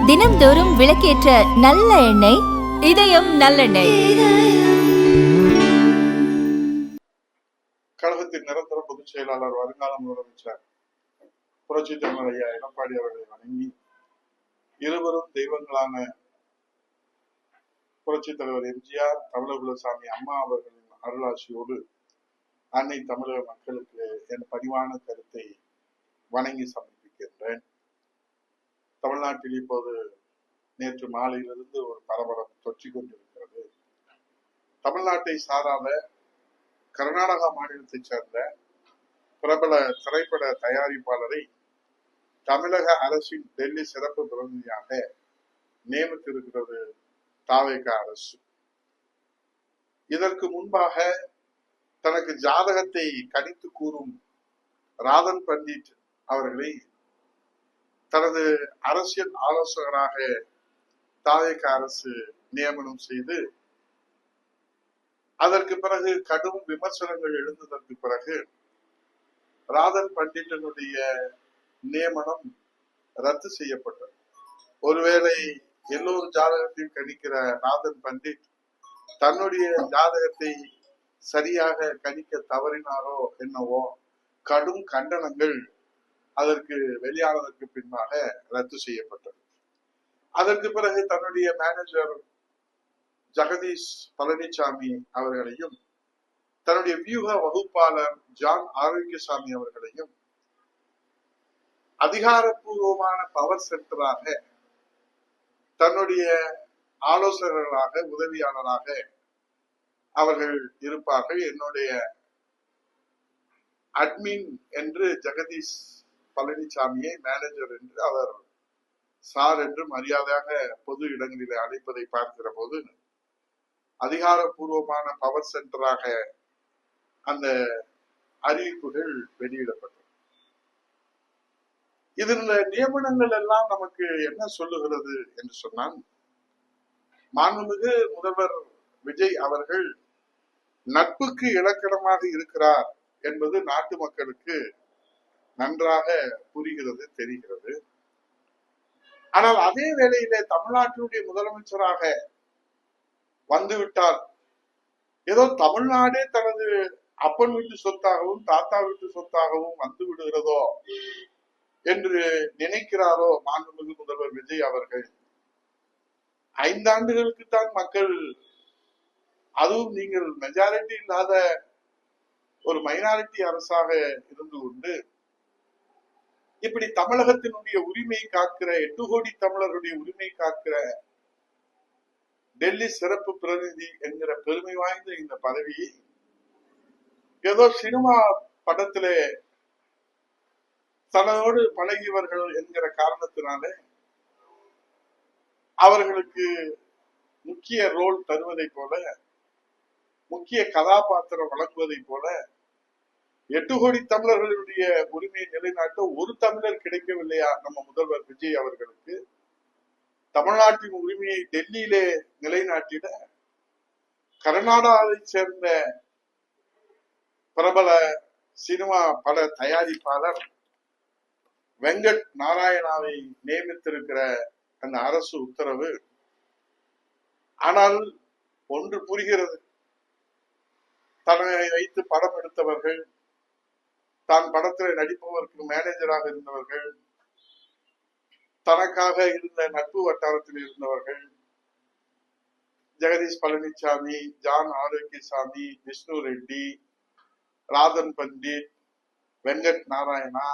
தினம்தோறும் விளக்கேற்ற நல்ல எண்ணெய் இதயம் நல்லெண்ணெய். கழகத்தின் நிரந்தர பொதுச் செயலாளர் வருங்கால முதலமைச்சர் புரட்சி தலைவர் ஐயா எடப்பாடி அவர்களை வணங்கி, இருவரும் தெய்வங்களான புரட்சி தலைவர் எம்ஜிஆர், தமிழகுலசாமி அம்மா அவர்களின் அருளாட்சியோடு அன்னை தமிழக மக்களுக்கு என் பணிவான கருத்தை வணங்கி சமர்ப்பிக்கின்றேன். தமிழ்நாட்டில் இப்போது நேற்று மாலையிலிருந்து ஒரு பரபரப்பு தொற்றிக் கொண்டிருக்கிறது. தமிழ்நாட்டை சாராத கர்நாடகா மாநிலத்தைச் சேர்ந்த பிரபல திரைப்பட தயாரிப்பாளரை தமிழக அரசின் டெல்லி சிறப்பு பிரதிநிதியாக நியமித்திருக்கிறது தாவேக அரசு. இதற்கு முன்பாக தனக்கு ஜாதகத்தை கணித்து கூறும் ராதன் பண்டிட் அவர்களை தனது அரசியல் ஆலோசகராக தாவேக அரசு நியமனம் செய்து, அதற்கு பிறகு கடும் விமர்சனங்கள் எழுந்ததற்கு பிறகு ராதன் பண்டிட்டனுடைய நியமனம் ரத்து செய்யப்பட்டது. ஒருவேளை எல்லோரும் ஜாதகத்தையும் கணிக்கிற ராதன் பண்டிட் தன்னுடைய ஜாதகத்தை சரியாக கணிக்க தவறினாரோ என்னவோ, கடும் கண்டனங்கள் அதற்கு வெளியானதற்கு பின்பாக ரத்து செய்யப்பட்டது. அதற்கு பிறகு தன்னுடைய மேனேஜர் ஜெகதீஷ் பழனிசாமி அவர்களையும் தன்னுடைய வியூக வகுப்பாளர் ஜான் ஆரோக்கியசாமி அவர்களையும் அதிகாரப்பூர்வமான பவர் சென்டராக தன்னுடைய ஆலோசகர்களாக உதவியாளராக அவர்கள் இருப்பார்கள். என்னுடைய அட்மின் என்று ஜெகதீஷ் பழனிசாமியை மேனேஜர் என்று அவர் சார் என்று மரியாதையாக பொது இடங்களிலே அழைப்பதை பார்க்கிற போது அதிகாரப்பூர்வமான பவர் சென்டராக அந்த அறிவிப்புகள் வெளியிடப்பட்டது. இதுல நியமனங்கள் எல்லாம் நமக்கு என்ன சொல்லுகிறது என்று சொன்னால், மாண்புமிகு முதல்வர் விஜய் அவர்கள் நட்புக்கு இலக்கணமாக இருக்கிறார் என்பது நாட்டு மக்களுக்கு நன்றாக புரிகிறது, தெரிகிறது. ஆனால் அதே வேளையிலே தமிழ்நாட்டினுடைய முதலமைச்சராக வந்துவிட்டால் ஏதோ தமிழ்நாடே தனது அப்பன் வீட்டு சொத்தாகவும் தாத்தா வீட்டு சொத்தாகவும் வந்து விடுகிறதோ என்று நினைக்கிறாரோ மாண்புமிகு முதல்வர் விஜய் அவர்கள். 5 ஆண்டுகளுக்கு தான் மக்கள், அதுவும் நீங்கள் மெஜாரிட்டி இல்லாத ஒரு மைனாரிட்டி அரசாக இருந்து கொண்டு இப்படி தமிழகத்தினுடைய உரிமை காக்கிற 8 கோடி தமிழர்களுடைய உரிமை காக்கிற டெல்லி சிறப்பு பிரதிநிதி என்கிற பெருமை வாய்ந்த இந்த பதவியை ஏதோ சினிமா படத்திலே தன்னோடு பழகியவர்கள் என்கிற காரணத்தினாலே அவர்களுக்கு முக்கிய ரோல் தருவதை போல, முக்கிய கதாபாத்திரம் வழங்குவதை போல 8 கோடி தமிழர்களுடைய உரிமையை நிலைநாட்ட ஒரு தமிழர் கிடைக்கவில்லையா நம்ம முதல்வர் விஜய் அவர்களுக்கு? தமிழ்நாட்டின் உரிமையை டெல்லியிலே நிலைநாட்டிட கர்நாடகாவை சேர்ந்த பிரபல சினிமா பட தயாரிப்பாளர் வெங்கட் நாராயணாவை நியமித்திருக்கிற அந்த அரசு உத்தரவு. ஆனால் ஒன்று புரிகிறது, தன்னை வைத்து படம் எடுத்தவர்கள், தான் படத்தில் நடிப்பவருக்கு மேனேஜராக இருந்தவர்கள், தனக்காக இருந்த நட்பு வட்டாரத்தில் இருந்தவர்கள், ஜெகதீஷ் பழனிசாமி, ஜான் ஆரோக்கியசாமி, விஷ்ணு ரெட்டி, ராதன் பண்டிட், வெங்கட் நாராயணா,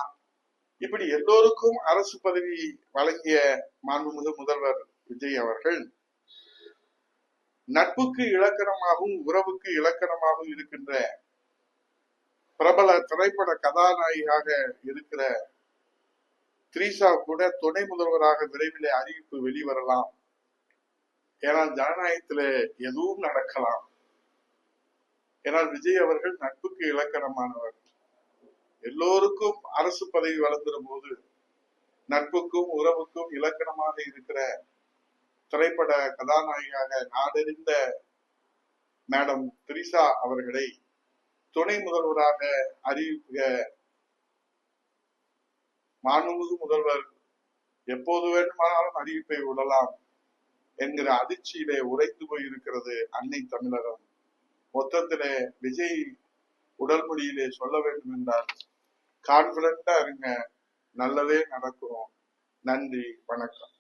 இப்படி எல்லோருக்கும் அரசு பதவி வழங்கிய மாண்புமிகு முதல்வர் விஜய் அவர்கள் நட்புக்கு இலக்கணமாகவும் உறவுக்கு இலக்கணமாகவும் இருக்கின்ற பிரபல திரைப்பட கதாநாயகியாக இருக்கிற திரிஷா கூட துணை முதல்வராக விரைவிலே அறிவிப்பு வெளிவரலாம். ஏனால் ஜனநாயகத்திலே எதுவும் நடக்கலாம். ஏனால் விஜய் அவர்கள் நட்புக்கு இலக்கணமானவர். எல்லோருக்கும் அரசு பதவி வளர்ந்துற போது நட்புக்கும் உறவுக்கும் இலக்கணமாக இருக்கிற திரைப்பட கதாநாயகியாக நாடறிந்த மேடம் திரிஷா அவர்களை துணை முதல்வராக அறிவிக்க மாண்புமிகு முதல்வர் எப்போது வேண்டுமானாலும் அறிவிப்பை விடலாம் என்கிற அதிர்ச்சியிலே உறைந்து போயிருக்கிறது அன்னை தமிழகம். மொத்தத்திலே விஜய் உடல்மொழியிலே சொல்ல வேண்டும் என்றால் கான்பிடண்டா இருங்க, நல்லதே நடக்கும். நன்றி, வணக்கம்.